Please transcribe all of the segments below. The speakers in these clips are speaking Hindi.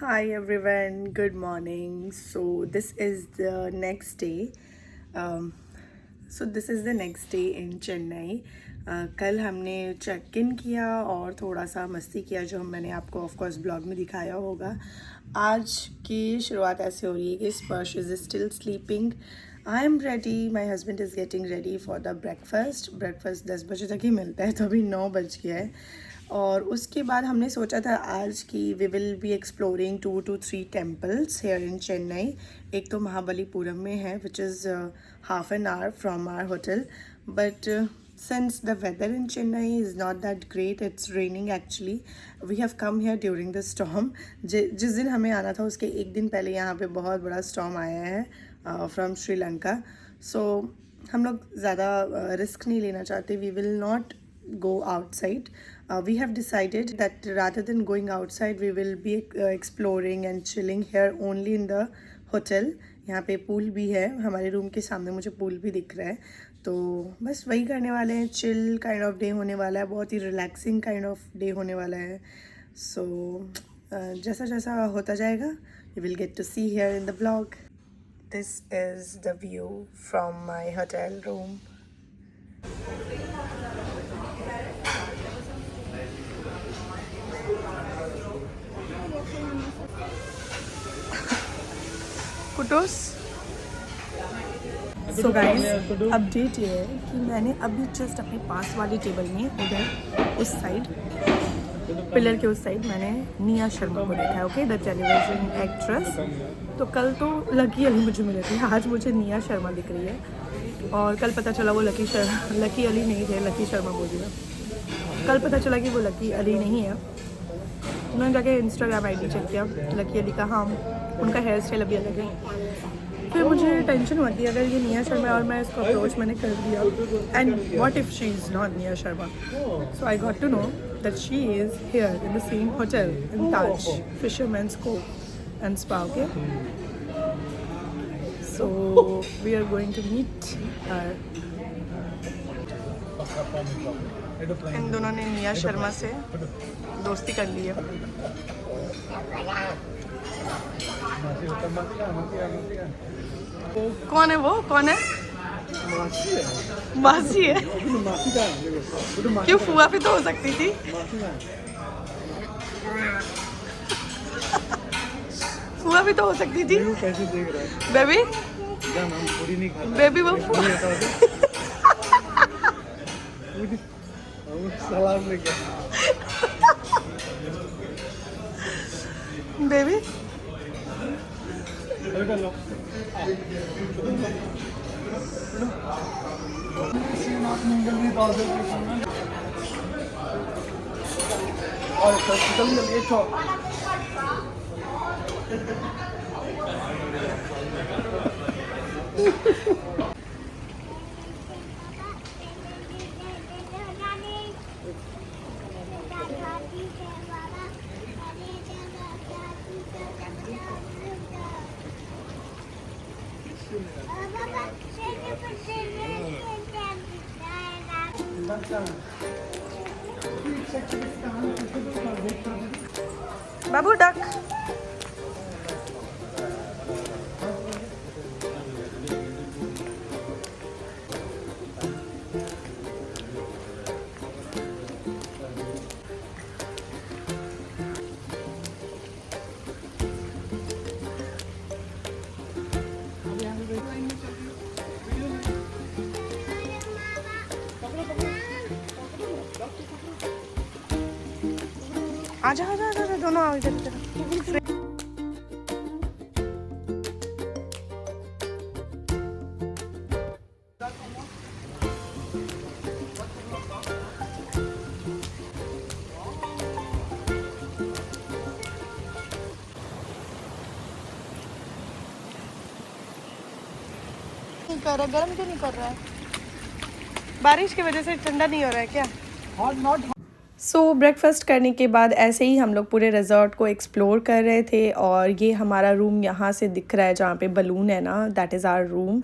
Hi everyone, good morning. So this is the next day. Um, this is the next day in Chennai. कल हमने चेक इन किया और थोड़ा सा मस्ती किया जो मैंने आपको ऑफ कोर्स ब्लॉग में दिखाया होगा. आज की शुरुआत ऐसे हो रही है कि स्पर्श is still sleeping. I am ready, my husband is getting ready for the breakfast 10 बजे तक ही मिलता है, तो अभी 9 बज गया है. और उसके बाद हमने सोचा था आज कि we will be exploring 2 to 3 temples here in Chennai. एक तो महाबलीपुरम में है which is half an hour from our hotel, but since the weather in Chennai is not that great, it's raining actually. We have come here during the storm. जिस दिन हमें आना था उसके एक दिन पहले यहाँ पे बहुत बड़ा storm आया है from Sri Lanka. So हम लोग ज़्यादा रिस्क नहीं लेना चाहते. We will not go outside. We have decided that rather than going outside, we will be exploring and chilling here only in the hotel. यहाँ पे पूल भी है, हमारे रूम के सामने मुझे पूल भी दिख रहा है. तो बस वही करने वाले हैं. चिल काइंड ऑफ डे होने वाला है, बहुत ही रिलैक्सिंग काइंड ऑफ डे होने वाला है. सो जैसा जैसा होता जाएगा you will get to see here in the blog. This is the view from my hotel room. Kudos. So guys, update ये है कि मैंने अभी जस्ट अपने पास वाली टेबल में उधर उस साइड पिलर के उस साइड मैंने निया शर्मा को देखा है. Okay, the television actress. तो कल तो लकी अली मुझे मिले थे, आज मुझे निया शर्मा दिख रही है. और कल पता चला वो लकी अली नहीं थे, लकी शर्मा बोल दिया. कल पता चला कि वो लकी अली नहीं है. उन्होंने जाके इंस्टाग्राम आईडी चेक किया, लकी अली का. हाँ, उनका हेयर स्टाइल अभी अलग है. फिर मुझे टेंशन होती है अगर ये निया शर्मा और मैं इसको अप्रोच मैंने कर दिया, and what if she is not Nia Sharma. So I got to know that she is here in the same hotel in Taj Fisherman's Cove and spa. Okay, so we are going to meet her. इन दोनों ने निया शर्मा से दोस्ती कर ली है. कौन है वो? कौन है? मासी है. क्यों, फुआ भी तो हो सकती थी. फुआ भी तो हो सकती थी. बेबी बेबी वो फुआ. बेबी बाबू डक. आजा आजा आजा, दोनों आओ इधर इधर. नहीं कर रहा, गर्म क्यों नहीं कर रहा है? बारिश की वजह से ठंडा नहीं हो रहा है क्या? सो ब्रेकफास्ट करने के बाद ऐसे ही हम लोग पूरे रिजॉर्ट को एक्सप्लोर कर रहे थे. और ये हमारा रूम यहाँ से दिख रहा है जहाँ पे बलून है ना, that is our room.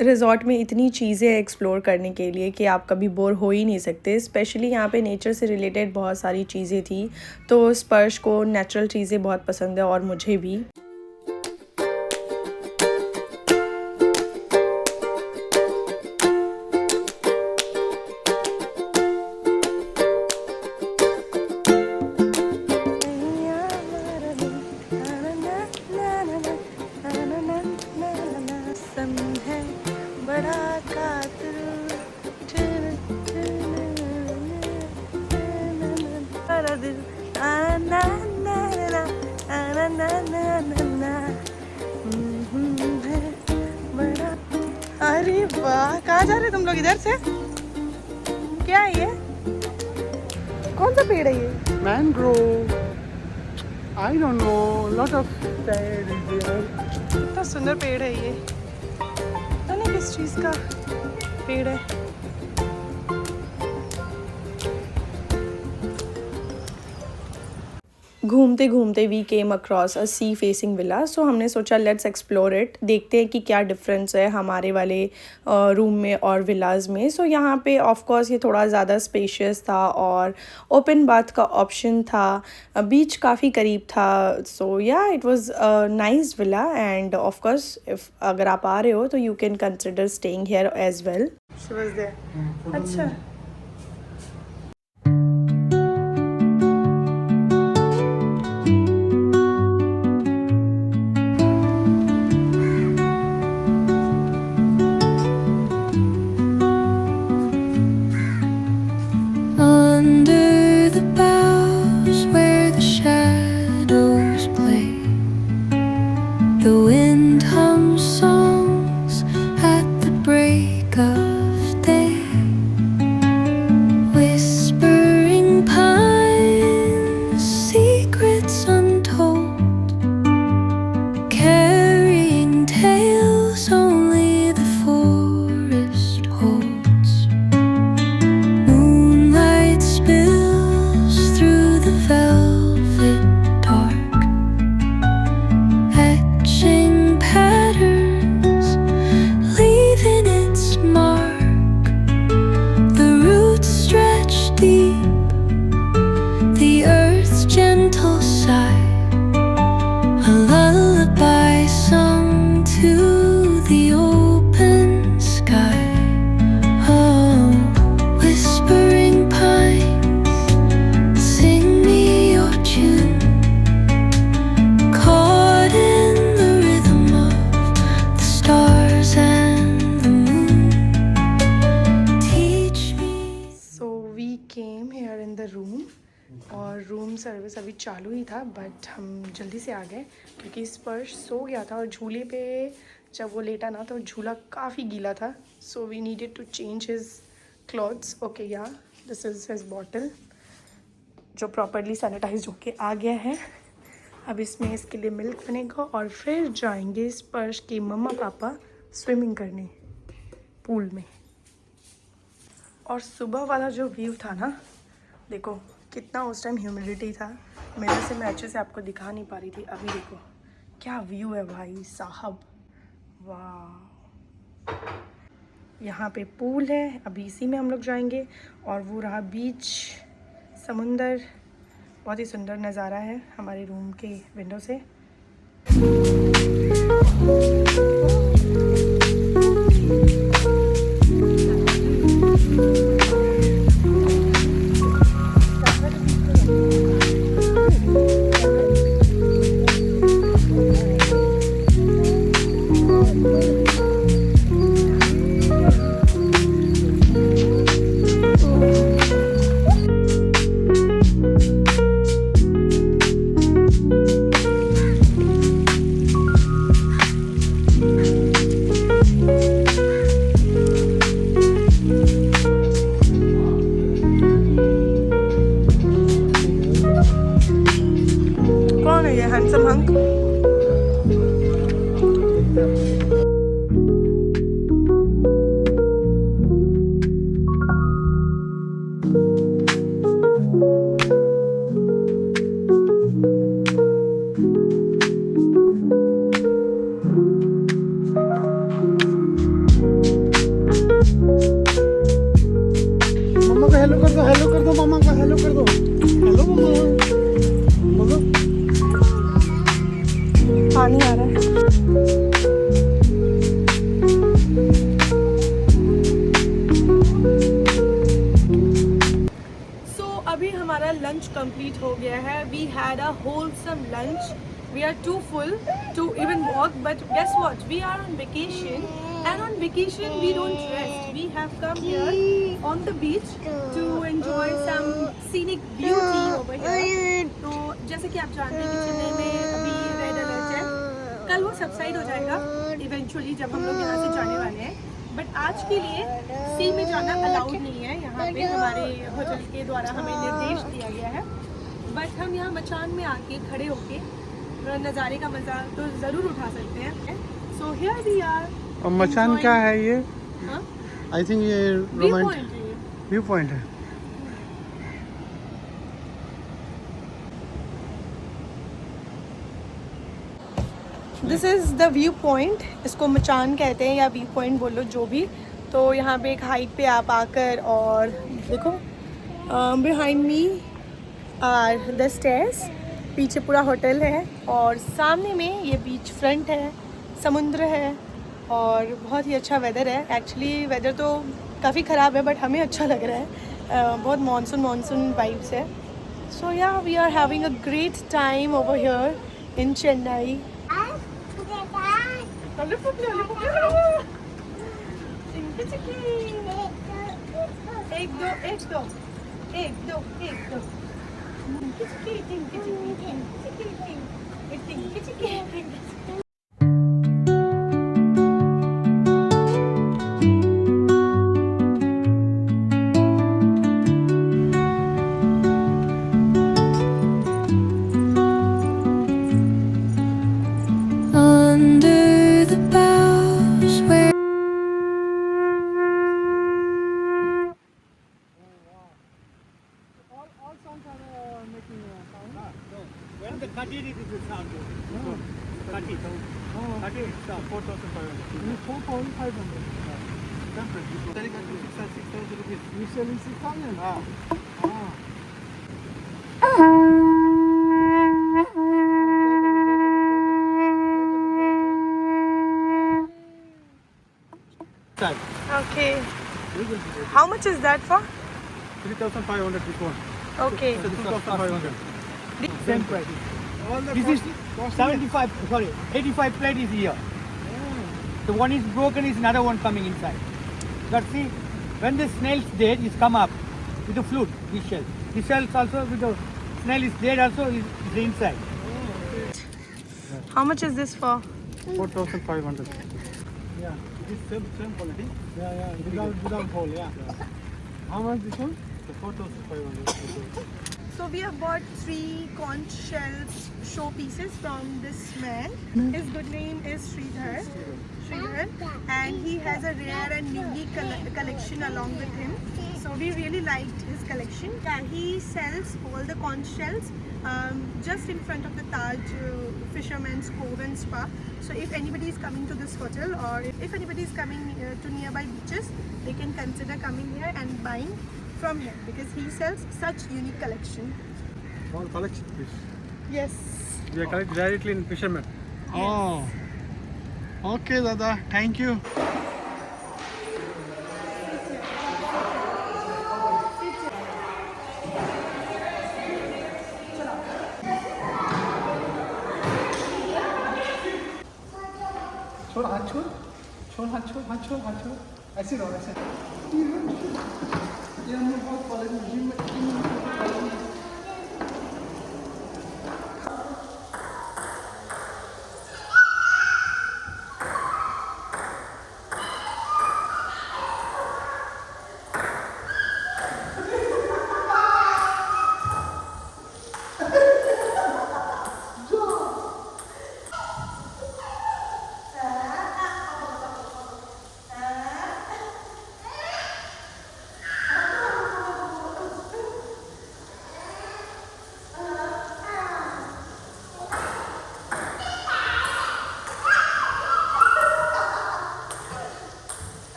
Resort में इतनी चीज़ें एक्सप्लोर करने के लिए कि आप कभी बोर हो ही नहीं सकते। स्पेशली यहाँ पे नेचर से रिलेटेड बहुत सारी चीज़ें थी, तो स्पर्श को नेचुरल चीज़ें बहुत पसंद है और मुझे भी। अरे वाह, कहाँ जा रहे तुम लोग? इधर से? क्या है ये? कौन सा पेड़ है ये? Mangrove. I don't know. Lot of sand is there. कितना सुंदर पेड़ है ये। पता नहीं किस चीज़ का पेड़ है। घूमते घूमते we came across a sea facing villa, so हमने सोचा लेट्स एक्सप्लोर इट, देखते हैं कि क्या डिफरेंस है हमारे वाले रूम में और विलाज में। सो यहाँ पे ऑफ कोर्स ये थोड़ा ज़्यादा स्पेशियस था और ओपन बाथ का ऑप्शन था, बीच काफ़ी करीब था। So yeah it was a nice villa and of course if अगर आप आ रहे हो तो you can consider staying here as well. She was there. अच्छा, Under the boughs where the shadows play, the wind hums songs at the break of day. Whispering pines, secrets untold, carrying tales only the forest holds. Moonlight spills through the velvet dark, etching patterns, leaving its mark. The roots stretch deep, the earth's gentle sigh, a lullaby sung to the open sky. Oh, whispering pines, sing me your tune, caught in the rhythm of the stars and the moon. Teach me. So we came here in the room और रूम सर्विस अभी चालू ही था, बट हम जल्दी से आ गए क्योंकि स्पर्श सो गया था और झूले पे जब वो लेटा ना तो झूला काफ़ी गीला था। So we needed to change his clothes. Okay, yeah this is his bottle जो प्रॉपरली सैनिटाइज होके आ गया है। अब इसमें इसके लिए मिल्क बनेगा और फिर जाएंगे स्पर्श के मम्मा पापा स्विमिंग करने पूल में। और सुबह वाला जो व्यू था ना, देखो कितना उस टाइम ह्यूमिडिटी था, मेरे से मैं अच्छे से आपको दिखा नहीं पा रही थी। अभी देखो क्या व्यू है भाई साहब, वाह। यहाँ पे पूल है, अभी इसी में हम लोग जाएंगे। और वो रहा बीच, समुंदर, बहुत ही सुंदर नज़ारा है हमारे रूम के विंडो से। कौन है ये हैंडसम हंक? पानी आ रहा है। अभी हमारा लंच कंप्लीट हो गया है। We had a wholesome lunch. We are too full to even walk, but guess what, we are on vacation and on vacation we don't rest. We have come here on the beach to enjoy some scenic beauty over here. तो जैसे कि आप जानते हैं कि चेन्नई में अभी रेड अलर्ट है। कल वो सबसाइड हो जाएगा इवेंचुअली जब हम लोग यहाँ से जाने वाले हैं, बट आज के लिए सी में जाना अलाउड नहीं है। यहाँ पे हमारे होटल के द्वारा हमें निर्देश दिया गया है, बट हम यहाँ मचान में आके खड़े होके नज़ारे का मज़ा तो ज़रूर उठा सकते हैं। So here we are. और मचान क्या है ये? आई थिंक ये रोमांटिक व्यू पॉइंट है। This is the view point. इसको मचान कहते हैं या व्यू पॉइंट बोलो, जो भी। तो यहाँ पे एक हाइट पे आप आकर और देखो, behind me are the stairs. पीछे पूरा होटल है और सामने में ये बीच फ्रंट है, समुद्र है और बहुत ही अच्छा वेदर है। एक्चुअली वेदर तो काफ़ी ख़राब है बट हमें अच्छा लग रहा है। बहुत मानसून वाइब्स है। So yeah we are having a great time over here in Chennai. Under the boughs where All songs are making a sound. When the cut it will sound good. Cut it. Cut it. 4,500. 4,500. Selling 6,000 rupees. You selling 6,000? Okay. How much is that for? 3,500 this one. Okay. So 2,500. Same price. This is 75, sorry, 85 plate is here. The one is broken, is another one coming inside. But see, when the snail's dead, it's come up with the flute, this shell. This shell also with the snail is dead also is inside. How much is this for? 4,500. Yeah, it is same quality. Yeah. Without hole, yeah. How much this one? 4,500. So we have bought 3 conch shells show pieces from this man. His good name is Sridhar, and he has a rare and unique collection along with him. So we really liked his collection. And he sells all the conch shells just in front of the Taj Fisherman's Cove and Spa. So if anybody is coming to this hotel, or if anybody is coming to nearby beaches, they can consider coming here and buying from him because he sells such unique collection. All collection fish. Yes. We are collected directly in fishermen. Oh. Okay, Dada. Thank you. छोड़ हाथ छोड़ ऐसे रहो ऐसे ये हमने बहुत कॉलेज में जिम में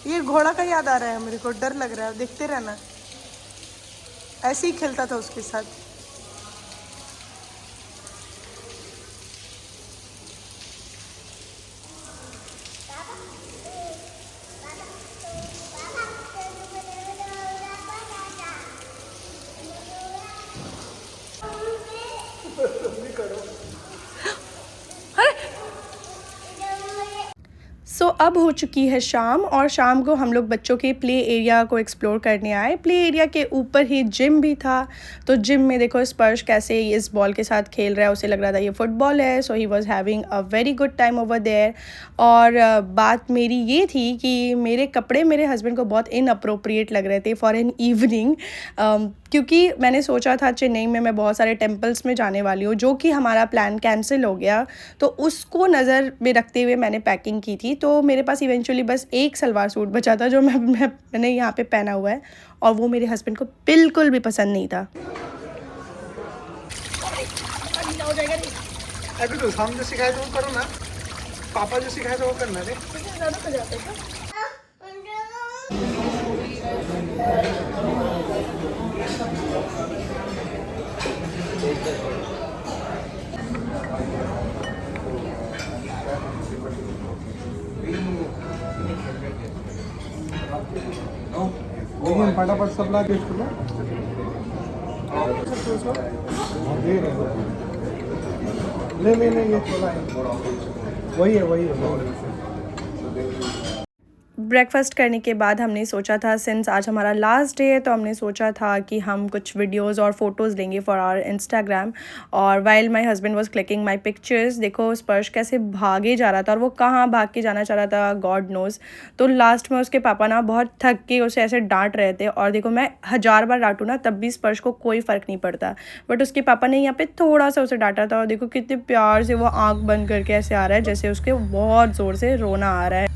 ये घोड़ा का याद आ रहा है मेरे को, डर लग रहा है, देखते रहना। ऐसे ही खेलता था उसके साथ। सो अब हो चुकी है शाम, और शाम को हम लोग बच्चों के प्ले एरिया को एक्सप्लोर करने आए। प्ले एरिया के ऊपर ही जिम भी था, तो जिम में देखो स्पर्श कैसे इस बॉल के साथ खेल रहा है, उसे लग रहा था ये फुटबॉल है। So he was having a very good time over there. और बात मेरी ये थी कि मेरे कपड़े मेरे हस्बैंड को बहुत इनअप्रोप्रिएट लग रहे थे फॉर एन इवनिंग, क्योंकि मैंने सोचा था चेन्नई में मैं बहुत सारे टेम्पल्स में जाने वाली हूँ, जो कि हमारा प्लान कैंसिल हो गया। तो उसको नज़र में रखते हुए मैंने पैकिंग की थी। तो मेरे पास इवेंचुअली बस एक सलवार सूट बचा था जो मैंने यहाँ पे पहना हुआ है, और वो मेरे हस्बैंड को बिल्कुल भी पसंद नहीं था। अभी तो हम जो सिखाए तो वो करो ना, पापा जो सिखाए तो वो करना रे। लेकिन फटाफट सब ला टेस्ट करो। नहीं ये थोड़ा है, वही है। ब्रेकफास्ट करने के बाद हमने सोचा था, सिंस आज हमारा लास्ट डे है, तो हमने सोचा था कि हम कुछ वीडियोस और फोटोज़ लेंगे फॉर आवर इंस्टाग्राम। और while my husband was clicking my pictures, देखो स्पर्श कैसे भागे जा रहा था, और वो कहाँ भाग के जाना चाह रहा था गॉड नोज़। तो लास्ट में उसके पापा ना बहुत थक के उसे ऐसे डांट रहे थे, और देखो मैं 1000 बार डांटूँ ना तब भी स्पर्श को कोई फ़र्क नहीं पड़ता, बट उसके पापा ने यहाँ पर थोड़ा सा उसे डांटा था। और देखो कितने प्यार से वो आँख बंद करके ऐसे आ रहा है जैसे उसके बहुत ज़ोर से रोना आ रहा है।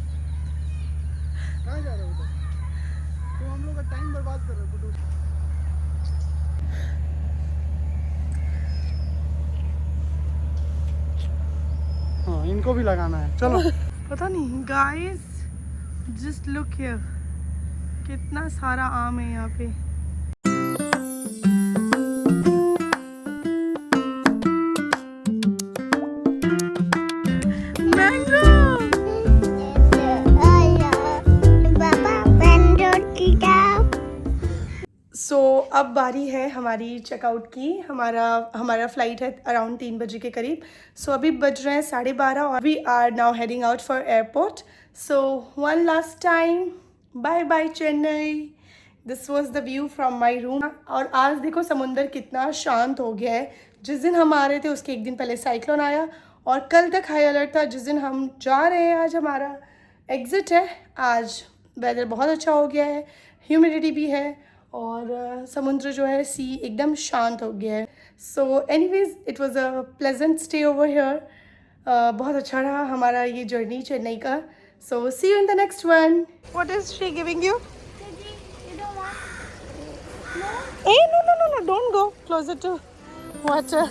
हाँ, इनको भी लगाना है, चलो। पता नहीं गाइस, जस्ट लुक हियर, कितना सारा आम है यहाँ पे। सो अब बारी है हमारी चेकआउट की। हमारा फ़्लाइट है अराउंड 3 बजे के करीब। सो अभी बज रहे हैं 12:30 और we are now heading out for airport. So one last time, bye bye Chennai. This was the view from my room. और आज देखो समुंदर कितना शांत हो गया है। जिस दिन हम आ रहे थे उसके एक दिन पहले साइक्लोन आया, और कल तक हाई अलर्ट था। जिस दिन हम जा रहे हैं, आज हमारा एग्ज़िट है, आज वेदर बहुत अच्छा हो गया है, ह्यूमिडिटी भी है, और समुद्र जो है सी एकदम शांत हो गया है। So anyways it was a pleasant stay over here. बहुत अच्छा रहा हमारा ये जर्नी चेन्नई का। So see you in the next one. What is she giving you? Hey, no, don't go closer to water.